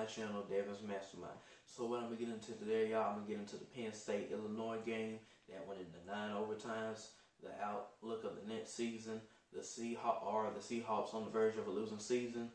my channel, Devin's Mastermind. So what I'm going to get into today, y'all, I'm going to get into the Penn State, Illinois game that went into 9 overtimes, the outlook of the next season, the Seahawks on the verge of a losing season,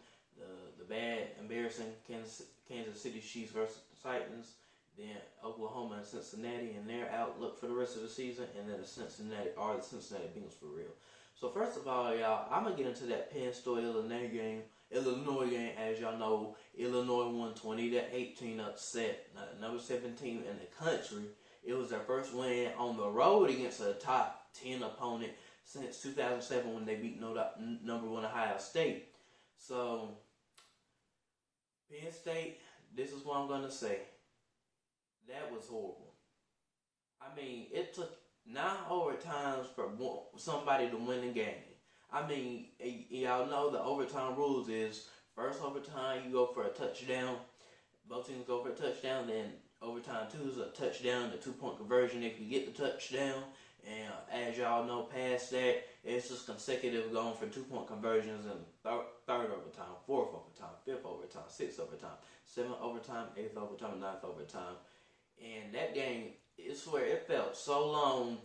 the bad, embarrassing Kansas City Chiefs versus the Titans, then Oklahoma and Cincinnati and their outlook for the rest of the season, and then the Cincinnati Bengals for real. So first of all, y'all, I'm going to get into that Penn State Illinois game. As y'all know, Illinois won 20-18 upset, number 17 in the country. It was their first win on the road against a top 10 opponent since 2007 when they beat number 1 Ohio State. So, Penn State, this is what I'm going to say. That was horrible. I mean, it took 9 overtimes for somebody to win the game. I mean, y'all know the overtime rules is first overtime you go for a touchdown. Both teams go for a touchdown. Then overtime 2 is a touchdown, the 2-point conversion if you get the touchdown. And as y'all know, past that, it's just consecutive going for 2-point conversions in third overtime, 4th overtime, 5th overtime, 6th overtime, 7th overtime, 8th overtime, 9th overtime. And that game, I swear, it felt so long.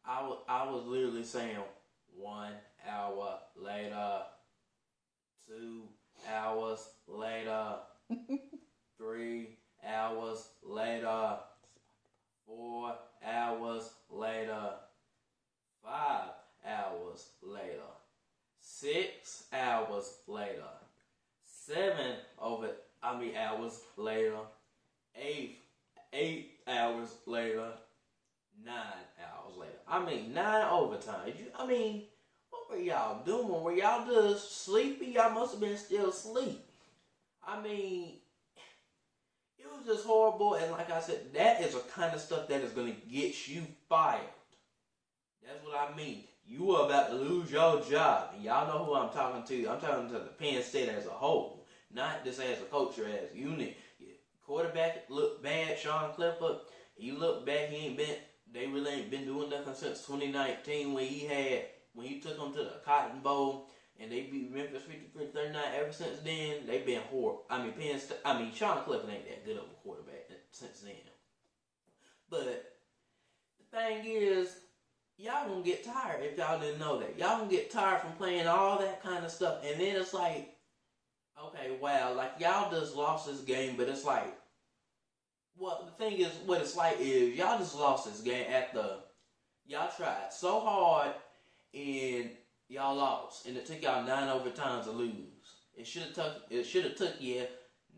I was literally saying 1 hour later, 2 hours later, 3 hours later, 4 hours later, 5 hours later, 6 hours later, 7 hours later, 8 hours later, 9 hours later. I mean, 9 overtimes. What were y'all doing? Were y'all just sleepy? Y'all must have been still asleep. I mean, it was just horrible. And like I said, that is the kind of stuff that is going to get you fired. That's what I mean. You are about to lose your job. And y'all know who I'm talking to. I'm talking to the Penn State as a whole. Not just as a coach or as a unit. Quarterback looked bad. Sean Clifford, he looked bad. They really ain't been doing nothing since 2019 when he took them to the Cotton Bowl and they beat Memphis 53-39. Ever since then, they've been horrible. Sean Clifford ain't that good of a quarterback since then. But the thing is, y'all gonna get tired if y'all didn't know that. Y'all gonna get tired from playing all that kind of stuff, and then it's like, okay, wow, like y'all just lost this game, but it's like, well, the thing is, what it's like is y'all just lost this game y'all tried so hard and y'all lost, and it took y'all 9 overtimes to lose. It should have took you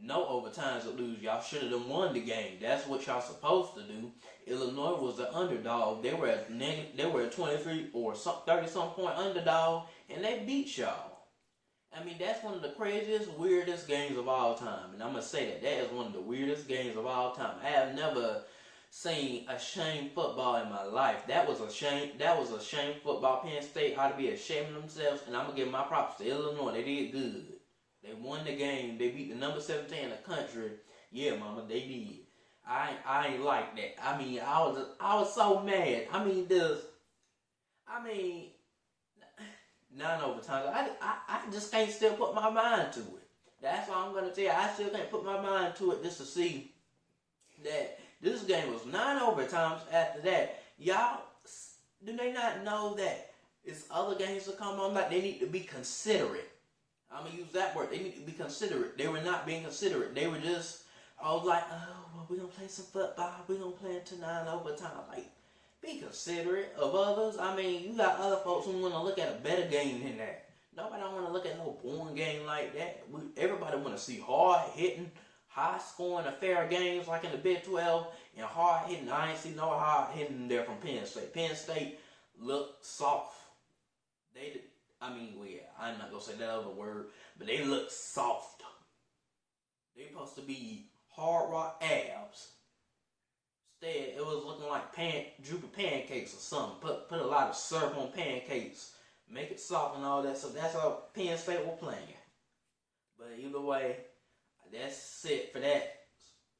no overtimes to lose. Y'all should have won the game. That's what y'all supposed to do. Illinois was the underdog. They were a 23 or 30-some point underdog, and they beat y'all. I mean, that's one of the craziest, weirdest games of all time. And I'm going to say that is one of the weirdest games of all time. I have never seen a shame football in my life. That was a shame football. Penn State ought to be ashamed of themselves. And I'm going to give my props to Illinois. They did good. They won the game. They beat the number 17 in the country. Yeah, mama, they did. I ain't like that. I mean, I was so mad. 9 overtimes. I just can't still put my mind to it. That's all I'm going to tell you. I still can't put my mind to it just to see that this game was 9 overtimes after that. Y'all, do they not know that it's other games to come on? Like, they need to be considerate. I'm going to use that word. They need to be considerate. They were not being considerate. They were just, we're going to play some football. We're going to play until 9 overtime. Like, be considerate of others. I mean, you got other folks who want to look at a better game than that. Nobody don't want to look at no boring game like that. Everybody want to see hard-hitting, high-scoring, affair games like in the Big 12 and hard-hitting. I ain't see no hard-hitting there from Penn State. Penn State looked soft. I'm not going to say that other word, but they look soft. They supposed to be hard rock abs. Instead, it was looking like droopy pancakes or something. Put a lot of syrup on pancakes. Make it soft and all that. So that's how Penn State were playing. But either way, that's it for that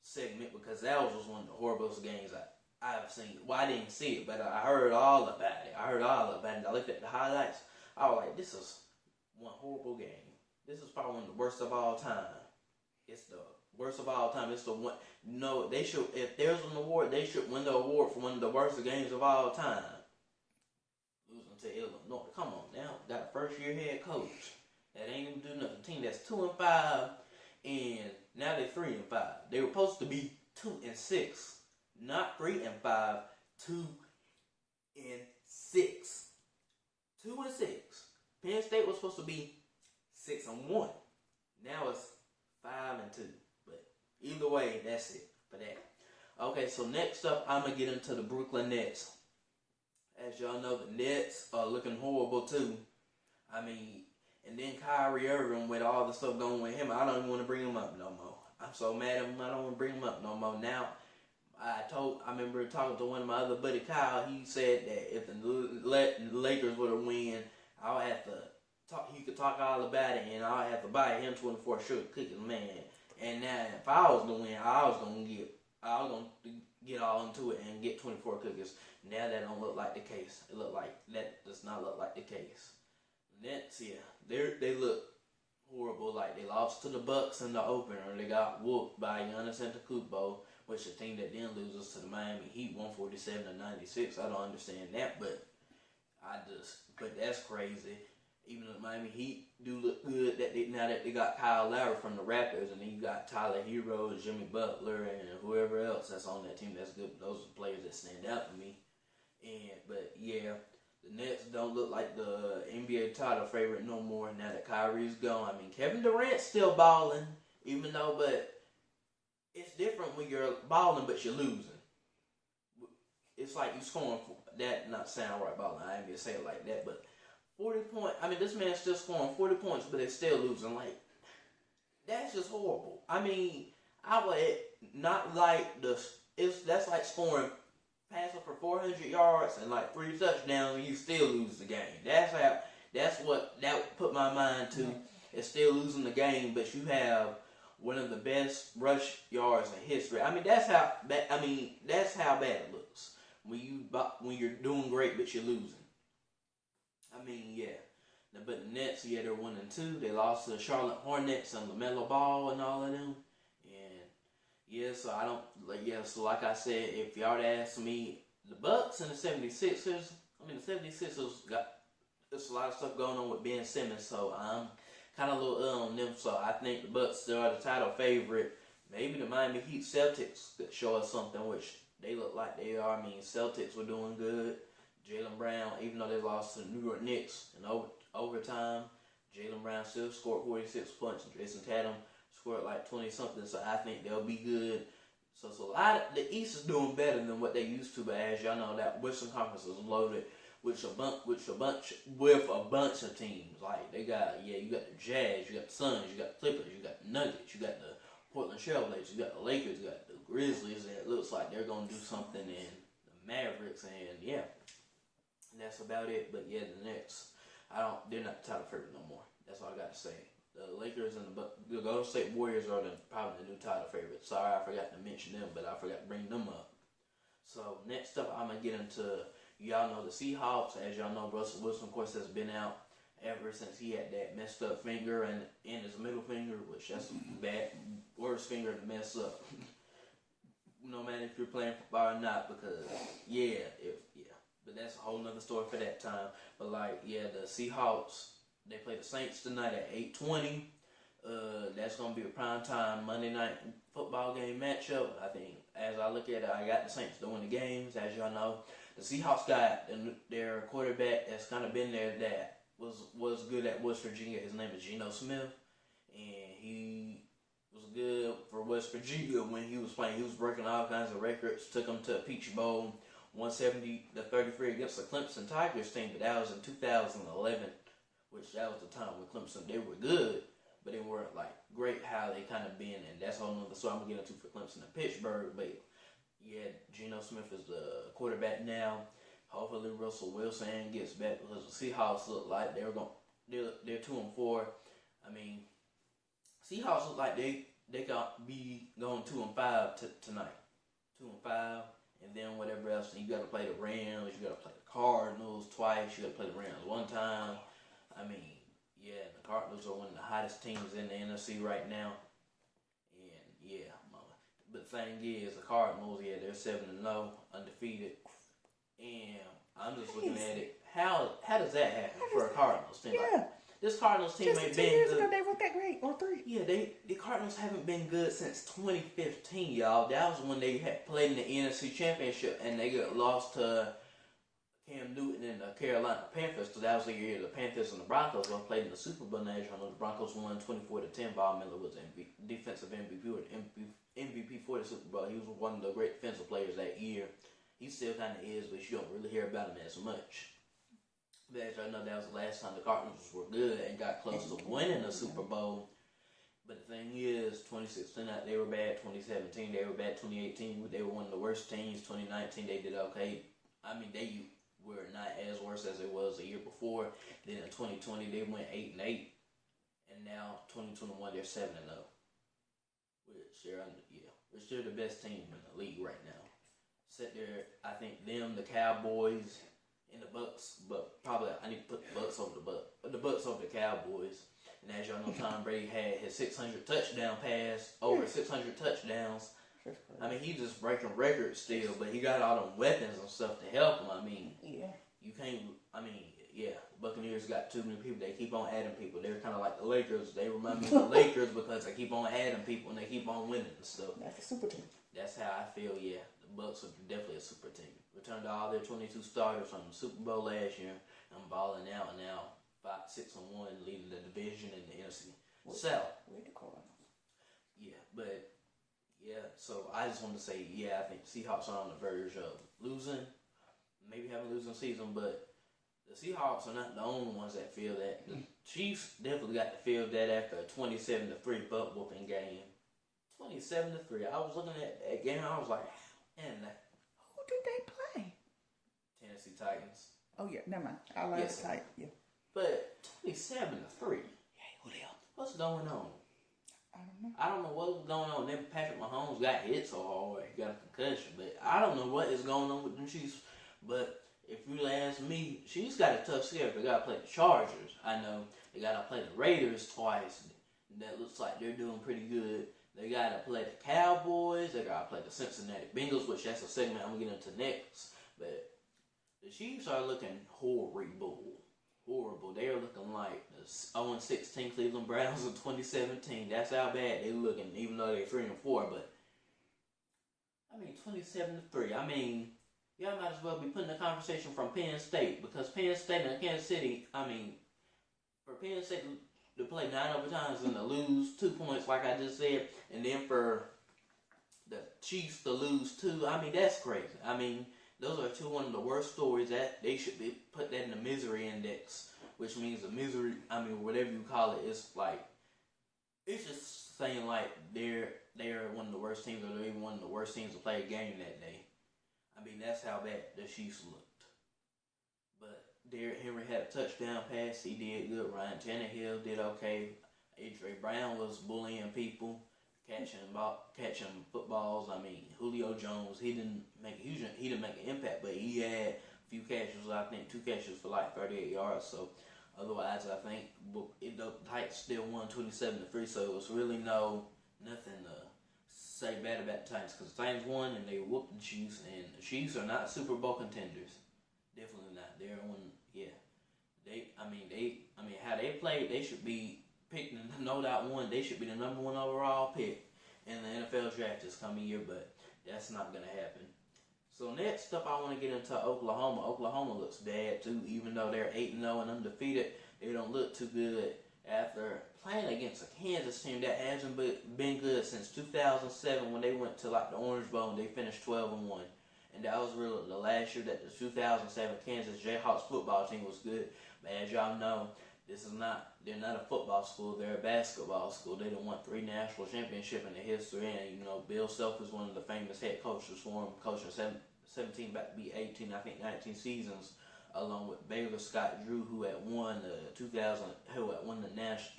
segment, because that was just one of the horriblest games I've seen. Well, I didn't see it, but I heard all about it. I looked at the highlights. I was like, this is one horrible game. This is probably one of the worst of all time. It's the worst of all time. It's the one. No, they should. If there's an award, they should win the award for one of the worst games of all time. Losing to Illinois. Come on now. Got a first year head coach that ain't even do nothing. Team that's 2-5, and now they're 3-5. They were supposed to be 2-6, not 3-5. 2-6. 2-6. Penn State was supposed to be 6-1. Now it's 5-2. But either way, that's it for that. Okay, so next up, I'm gonna get into the Brooklyn Nets. As y'all know, the Nets are looking horrible too. I mean, and then Kyrie Irving with all the stuff going with him, I don't even want to bring him up no more. I'm so mad at him, I don't want to bring him up no more. Now, I remember talking to one of my other buddy, Kyle. He said that if the Lakers were to win, I would have to talk. He could talk all about it, and I would have to buy him 24 sugar cookies, man. And now, if I was to win, I was gonna get all into it and get 24 cookies. Now that don't look like the case. That does not look like the case. Nets, yeah, they look horrible. Like they lost to the Bucks in the opener. They got whooped by Giannis Antetokounmpo, which the team that then loses to the Miami Heat 147-96. I don't understand that, but that's crazy. Even the Miami Heat do look good now that they got Kyle Lowry from the Raptors, and then you got Tyler Hero, Jimmy Butler, and whoever else that's on that team that's good. Those are the players that stand out to me. But yeah, the Nets don't look like the NBA title favorite no more now that Kyrie's gone. I mean, Kevin Durant's still balling, but it's different when you're balling but you're losing. It's like you scoring that. Not sound right balling. I ain't gonna say it like that, but 40 points. I mean, this man's still scoring 40 points, but they're still losing. Like, that's just horrible. I mean, I would not like that's like scoring, passing for 400 yards and like 3 touchdowns, and you still lose the game. That's what that would put my mind to. Is still losing the game, but you have one of the best rush yards in history. I mean, that's how bad it looks when you're doing great, but you're losing. I mean, yeah. But the Nets, yeah, they're 1-2. They lost to the Charlotte Hornets and LaMelo Ball and all of them. And yeah, so like I said, if y'all would ask me, the Bucks and the 76ers, the 76ers there's a lot of stuff going on with Ben Simmons, so I'm kind of a little on them. So I think the Bucks still are the title favorite. Maybe the Miami Heat Celtics could show us something, which they look like they are. I mean, Celtics were doing good. Jaylen Brown, even though they lost to the New York Knicks in overtime, Jaylen Brown still scored 46 points. Jason Tatum scored like 20-something, so I think they'll be good. So the East is doing better than what they used to, but as y'all know, that Western Conference is loaded with a bunch of teams. Like you got the Jazz, you got the Suns, you got the Clippers, you got the Nuggets, you got the Portland Trailblazers, you got the Lakers, you got the Grizzlies, and it looks like they're gonna do something in the Mavericks, and yeah. That's about it. But yeah, the Nets, they're not the title favorite no more. That's all I got to say. The Lakers and the Golden State Warriors are probably the new title favorites. Sorry, I forgot to mention them, but I forgot to bring them up. So next up, I'm gonna get into, y'all know, the Seahawks. As y'all know, Russell Wilson, of course, has been out ever since he had that messed up finger and in his middle finger, which that's worst finger to mess up. No matter if you're playing football or not, because but that's a whole nother story for that time. But the Seahawks, they play the Saints tonight at 8:20. That's gonna be a primetime Monday night football game matchup. I think, as I look at it, I got the Saints to win the games. As y'all know, the Seahawks got their quarterback that's kind of been there that was good at West Virginia. His name is Geno Smith, and he was good for West Virginia when he was playing. He was breaking all kinds of records. Took them to a Peach Bowl. 170-33 against the Clemson Tigers team, but that was in 2011, which that was the time when Clemson, they were good, but they weren't like great how they kind of been, and that's a whole nother story I'm going to get into for Clemson and Pittsburgh. But yeah, Geno Smith is the quarterback now. Hopefully Russell Wilson gets back, because the Seahawks look like they're 2-4. I mean, Seahawks look like they could be going 2-5 tonight. 2-5. And then whatever else, you got to play the Rams, you got to play the Cardinals twice, you got to play the Rams one time. I mean, yeah, the Cardinals are one of the hottest teams in the NFC right now. And Yeah, but the thing is, the Cardinals, yeah, they're 7-0, undefeated, and I'm just looking at it. How does that happen for a Cardinals team? Yeah. Like, this Cardinals team Just ain't 2 been years good. ago, they weren't that great, or 3. Yeah, the Cardinals haven't been good since 2015, y'all. That was when they had played in the NFC Championship, and they got lost to Cam Newton and the Carolina Panthers. So that was the year the Panthers and the Broncos were played in the Super Bowl. As you know, the Broncos won 24-10. Bob Miller was defensive MVP for the Super Bowl. He was one of the great defensive players that year. He still kind of is, but you don't really hear about him as much. But as y'all know, that was the last time the Cardinals were good and got close to winning the Super Bowl. But the thing is, 2016 they were bad. 2017 they were bad. 2018 they were one of the worst teams. 2019 they did okay. I mean, they were not as worse as it was the year before. Then in 2020 they went 8-8, and now 2021 they're 7-0. Which they're the best team in the league right now. Sit there, I think them, the Cowboys, and the Bucks, but probably I need to put the Bucks over the Bucks over the Cowboys. And as y'all know, Tom Brady had his 600 touchdown pass, over 600 touchdowns. I mean, he's just breaking records still, but he got all them weapons and stuff to help him. I mean, you can't. I mean, yeah, the Buccaneers got too many people. They keep on adding people. They're kind of like the Lakers. They remind me of the Lakers because they keep on adding people and they keep on winning and stuff. That's a super team. That's how I feel. Yeah, the Bucks are definitely a super team. Returned all their 22 starters from the Super Bowl last year. I'm balling out now, 5-6-1, leading the division in the NFC South. Where'd the Cardinals? Yeah, but yeah. So I just want to say, yeah, I think the Seahawks are on the verge of losing, maybe having a losing season, but the Seahawks are not the only ones that feel that. The Chiefs definitely got to feel that after a 27-3 butt whooping game. 27-3. I was looking at that game. I was like, man, who did they play? Tennessee Titans. Oh yeah, never mind. I like the Titans. Yeah. But 27-3. Hey, Julio. What's going on? I don't know what was going on. Then Patrick Mahomes got hit so hard, he got a concussion. But I don't know what is going on with the Chiefs. But if you ask me, Chiefs got a tough schedule. They got to play the Chargers. I know they got to play the Raiders twice. That looks like they're doing pretty good. They got to play the Cowboys. They got to play the Cincinnati Bengals, which that's a segment I'm going to get into next. But the Chiefs are looking horrible. They are looking like the 0-16 Cleveland Browns in 2017. That's how bad they're looking, even though they're 3-4. But I mean, 27-3. I mean, y'all might as well be putting the conversation from Penn State, because Penn State and Kansas City. I mean, for Penn State to play 9 overtimes and to lose 2 points, like I just said, and then for the Chiefs to lose 2. I mean, that's crazy. I mean, those are one of the worst stories. That they should be put that in the misery index, which means the misery. I mean, whatever you call it, it's like it's just saying like they're one of the worst teams, or they're even one of the worst teams to play a game that day. I mean, that's how bad the Chiefs looked. But Derrick Henry had a touchdown pass. He did good. Ryan Tannehill did okay. A.J. Brown was bullying people, catching footballs. I mean, Julio Jones, he didn't make an impact, but he had a few catches. I think 2 catches for like 38 yards. So otherwise, I think the Titans still won 27-3. So it was really nothing to say bad about the Titans, because the Titans won and they whooped the Chiefs, and the Chiefs are not Super Bowl contenders. Definitely not. They're one. Yeah. How they played, they should be picked no doubt one. They should be the number 1 overall pick in the NFL draft this coming year, but that's not gonna happen. So next up, I want to get into Oklahoma. Oklahoma looks bad too, even though they're 8-0 and undefeated. They don't look too good after playing against a Kansas team that hasn't been good since 2007, when they went to like the Orange Bowl and they finished 12-1. And that was really the last year that the 2007 Kansas Jayhawks football team was good. But as y'all know, they're not a football school, they're a basketball school. They done won 3 national championships in their history, and Bill Self is one of the famous head coaches for them, coaching 17 about to be 18, I think 19 seasons, along with Baylor Scott Drew, who had won the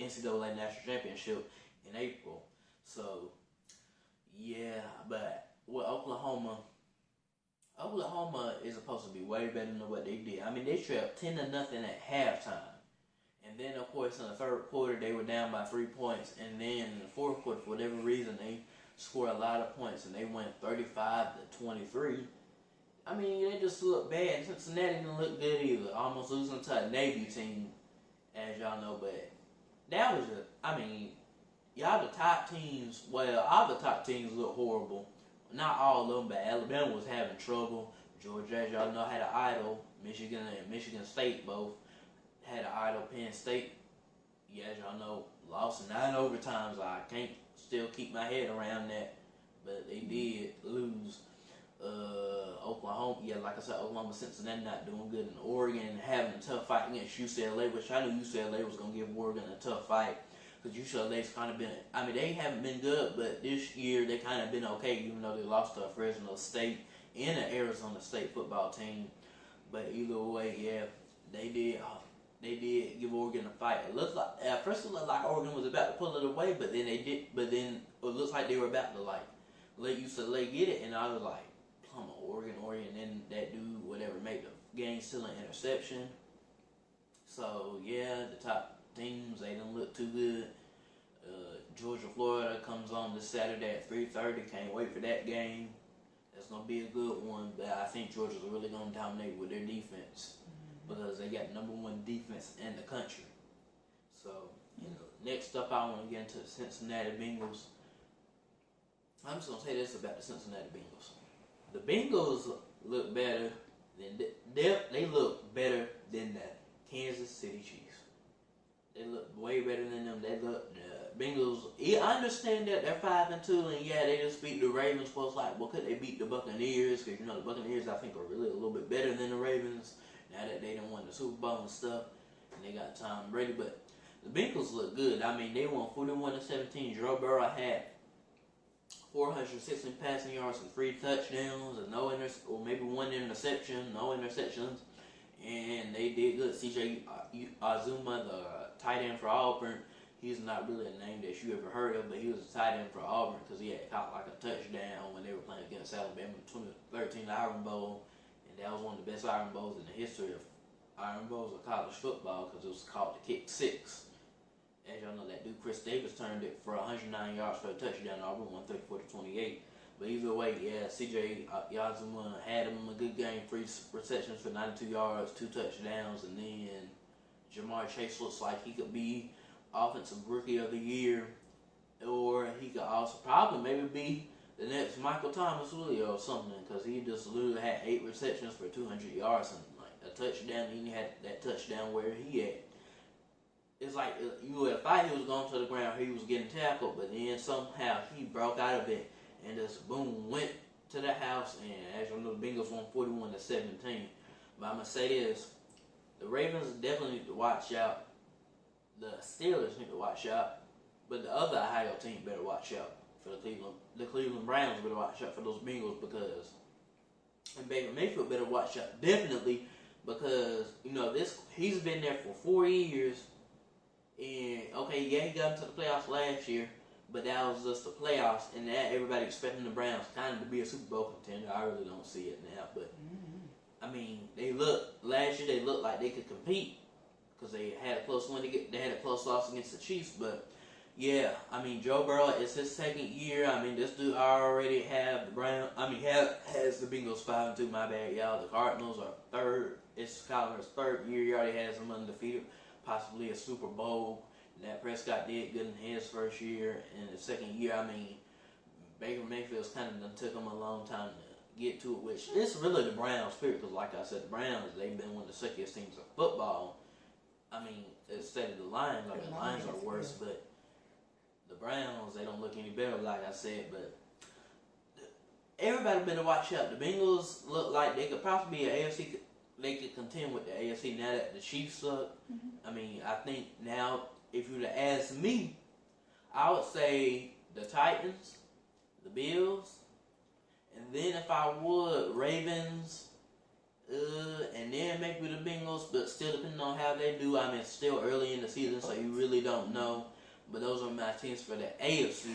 NCAA national championship in April. So yeah, but with Oklahoma is supposed to be way better than what they did. I mean, they trailed 10-0 at halftime. And then, of course, in the third quarter, they were down by 3 points. And then in the fourth quarter, for whatever reason, they score a lot of points, and they went 35-23. I mean, they just look bad. Cincinnati didn't look good either. Almost losing to a Navy team, as y'all know. But that was y'all the top teams. Well, all the top teams look horrible. Not all of them, but Alabama was having trouble. Georgia, as y'all know, had an idol. Michigan and Michigan State both had an idol. Penn State, yeah, as y'all know, lost in 9 overtimes. I can't still keep my head around that, but they did lose. Oklahoma, yeah, like I said, Oklahoma, Cincinnati not doing good, and Oregon having a tough fight against UCLA, which I knew UCLA was going to give Oregon a tough fight, because UCLA's kind of been, they haven't been good, but this year they kind of been okay, even though they lost to a Fresno State and an Arizona State football team. But either way, yeah, they did give Oregon a fight. It looks like, at first it looked like Oregon was about to pull it away, but then it looks like they were about to let UCLA get it, and I was like, come on, Oregon, and that dude, whatever, made the game-stealing interception. So, yeah, the top teams, they don't look too good. Georgia, Florida comes on this Saturday at 3:30. Can't wait for that game. That's going to be a good one, but I think Georgia's really going to dominate with their defense because they got #1 defense in the country. So, next up, I want to get into the Cincinnati Bengals. I'm just going to say this about the Cincinnati Bengals. The Bengals look better than they look better than the Kansas City Chiefs. They look way better than them. They look the Bengals. Yeah, I understand that they're 5-2, and yeah, they just beat the Ravens. Well, could they beat the Buccaneers? Because the Buccaneers I think are really a little bit better than the Ravens now that they done won the Super Bowl and stuff, and they got Tom Brady. But the Bengals look good. They won 41-17. Joe Burrow had 416 passing yards and 3 touchdowns, and maybe 1 interception, no interceptions, and they did good. CJ Azuma, the tight end for Auburn, he's not really a name that you ever heard of, but he was a tight end for Auburn because he had caught like a touchdown when they were playing against Alabama in the 2013 Iron Bowl, and that was one of the best Iron Bowls in the history of Iron Bowls of college football because it was called the Kick 6. As y'all know, that dude Chris Davis turned it for 109 yards for a touchdown. Auburn won 34-28. But either way, yeah, CJ Yazuma had him a good game, 3 receptions for 92 yards, 2 touchdowns, and then Jamar Chase looks like he could be Offensive Rookie of the Year, or he could also probably maybe be the next Michael Thomas Williams or something, because he just literally had 8 receptions for 200 yards and like a touchdown. And he had that touchdown where he had. It's like you would have thought he was going to the ground, he was getting tackled, but then somehow he broke out of it and just boom went to the house. And as you know, the Bengals won 41-17. But I'm gonna say this: the Ravens definitely need to watch out. The Steelers need to watch out, but the other Ohio team better watch out for the Cleveland Browns better watch out for those Bengals and Baker Mayfield better watch out definitely because he's been there for 4 years. And okay, yeah, he got into the playoffs last year, but that was just the playoffs, and that everybody expecting the Browns kind of to be a Super Bowl contender. I really don't see it now, but last year they looked like they could compete because they had a close win they had a close loss against the Chiefs, but yeah, Joe Burrow, it's his 2nd year. This dude already have the has the Bengals 5-2. My bad, y'all. The Cardinals are 3rd. It's Kyler's 3rd year. He already has them undefeated. Possibly a Super Bowl. That Prescott did good in his 1st year. In his 2nd year, Baker Mayfield's kind of done took him a long time to get to it, which is really the Browns' spirit, because like I said, the Browns, they've been one of the suckiest teams of football. Instead of the Lions, the Lions are worse, but the Browns, they don't look any better, like I said, but everybody better watch out. The Bengals look like they could possibly be an AFC. They could contend with the AFC now that the Chiefs suck. I think now, if you would have asked me, I would say the Titans, the Bills, and then if I would, Ravens, and then maybe the Bengals, but still depending on how they do. It's still early in the season, so you really don't know. But those are my teams for the AFC.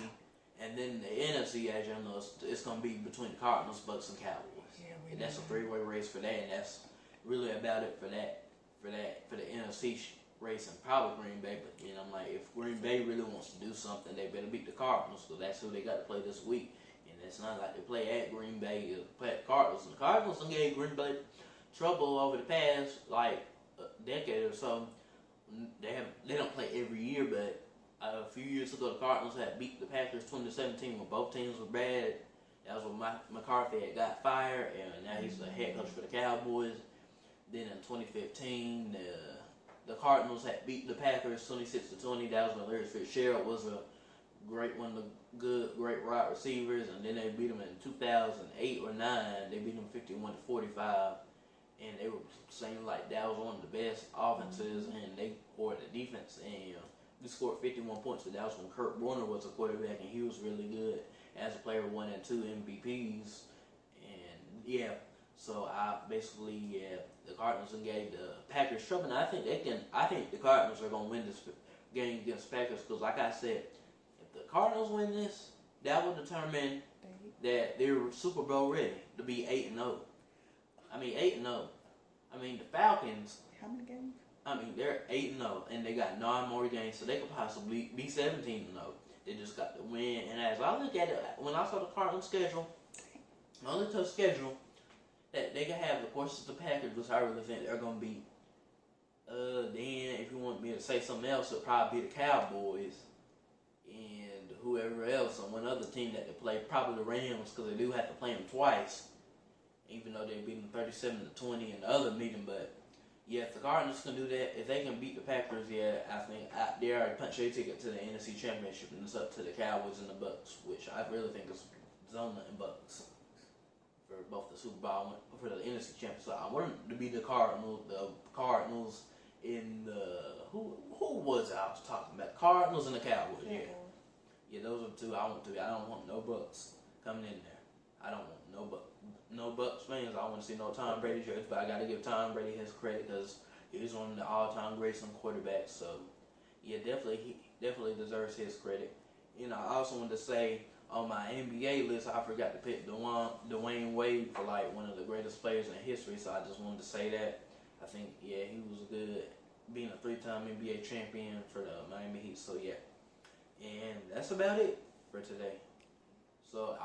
And then the NFC, as y'all know, it's going to be between the Cardinals, Bucks, and Cowboys. Yeah, and that's a 3-way race for that, and that's really about it for the NFC racing probably Green Bay, but then I'm like, if Green Bay really wants to do something, they better beat the Cardinals, because that's who they got to play this week. And it's not like they play at Green Bay, they play at the Cardinals. And the Cardinals gave Green Bay trouble over the past like a decade or so. They don't play every year, but a few years ago the Cardinals had beat the Packers 2017 when both teams were bad. That was when McCarthy had got fired, and now he's the head coach for the Cowboys. Then in 2015, the Cardinals had beat the Packers 26-20. That was when Larry Fitzgerald was one of the great wide receivers, and then they beat them in 2008 or 9. They beat them 51-45, and they were saying like that was one of the best offenses, and they or the defense, and we scored 51 points. But that was when Kurt Warner was a quarterback, and he was really good as a player, 1 and 2 MVPs, and yeah. So the Cardinals gave the Packers trouble, and I think the Cardinals are gonna win this game against Packers, because like I said, if the Cardinals win this, that will determine that they're Super Bowl ready to be 8-0. I mean 8-0. I mean the Falcons. How many games? I mean they're 8-0, and they got 9 more games, so they could possibly be 17-0. They just got to win. And as I look at it, when I saw the Cardinals schedule, the only tough schedule that they can have, of course, is the Packers, which I really think they're going to beat. Then, if you want me to say something else, it'll probably be the Cowboys and whoever else, and one other team that they play, probably the Rams, because they do have to play them twice, even though they beat them 37-20 in the other meeting. But yeah, if the Cardinals can do that, if they can beat the Packers, yeah, I think they already punched their ticket to the NFC Championship, and it's up to the Cowboys and the Bucks, which I really think is Zona and Bucks for both the Super Bowl for the NFC Championship. So I want them to be the Cardinals in the who was I was talking about? Cardinals and the Cowboys. Yeah, those are the two I want to be. I don't want no Bucks coming in there. I don't want no Bucks fans. I want to see no Tom Brady shirts, but I got to give Tom Brady his credit, because he's one of the all-time greats on quarterbacks. So yeah, he definitely deserves his credit. I also wanted to say, on my NBA list, I forgot to pick Dwayne Wade for like one of the greatest players in history, so I just wanted to say that. I think, yeah, he was good, being a 3-time NBA champion for the Miami Heat, so yeah. And that's about it for today. So,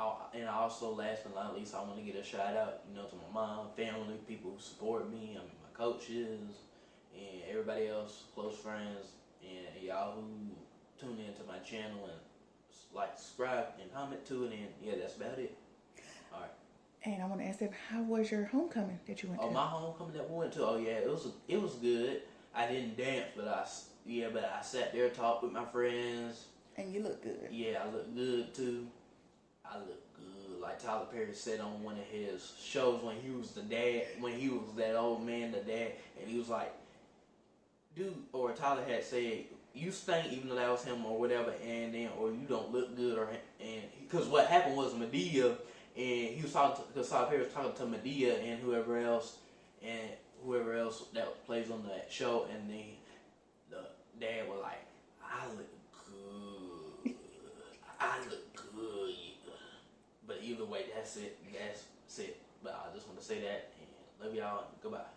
also, last but not least, I want to get a shout out, to my mom, family, people who support me, my coaches, and everybody else, close friends, and y'all who tune into my channel and like, subscribe, and comment to it, and yeah, that's about it. All right. And I want to ask them, how was your homecoming that you went to? Oh, my homecoming that we went to. Oh yeah, it was good. I didn't dance, but I sat there, talked with my friends. And you look good. Yeah, I look good too. I look good. Like Tyler Perry said on one of his shows when he was the dad, when he was that old man, the dad, and he was like, dude, or Tyler had said, you stink, even though that was him or whatever, and then, or you don't look good, because what happened was Medea, and he was talking because Tyler Perry was talking to Medea and whoever else that plays on that show, and then the dad was like, I look good, but either way, that's it, but I just want to say that, and love y'all, and goodbye.